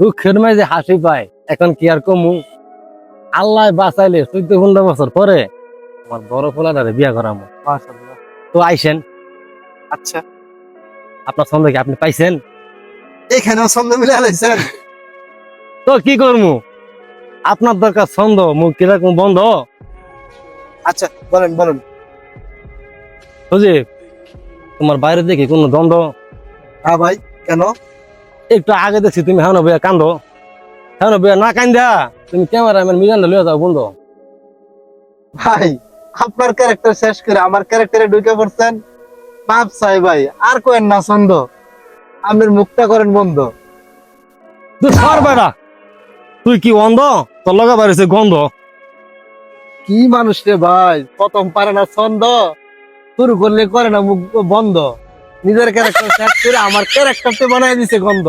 দুঃখের মাঝে হাসি পায়, এখন কি আর কমু? আল্লাহ বাঁচাইলে 14-15 বছর পরে আমার বড় ফোলাটারে বিয়া করামো। মাশাআল্লাহ। তো আইসেন। আচ্ছা, আপনার ছন্দ কি আপনি পাইছেন? এখানেও ছন্দ মিলে আলাইছেন। তো কি করবো? আপনার দরকার ছন্দ, মুখ কিরকম বন্ধ। আচ্ছা, বলেন বলেন। বুঝি তোমার বাইরে দেখি কোনো দ্বন্দ্ব? হ্যাঁ ভাই, কেন? একটু আগে দেখছি তুমি হ্যাঁ বইয়া কান্দো, হ্যাঁ বইয়া না কান্দা তুমি ক্যামেরাম্যান মিজানটা লইয়া যাও বন্ধু। ভাই, আপনার ক্যারেক্টার শেষ করে আমার ক্যারেক্টারে ঢুকে পড়ছেন। মাপ চাই ভাই, আর কোয়েন না ছন্দ। আপনার মুখটা করেন বন্ধ। তুই সর বেড়া, তুই কি অন্ধ? তোর লগা বাড়িছে গন্ধ। কি মানুষ রে ভাই, প্রথম পারে না ছন্দ, শুরু করলে করে না মুখ বন্ধ। নিজের ক্যারেক্টার শেষ করে আমার ক্যারেক্টারতে বানাই দিছে গন্ধ।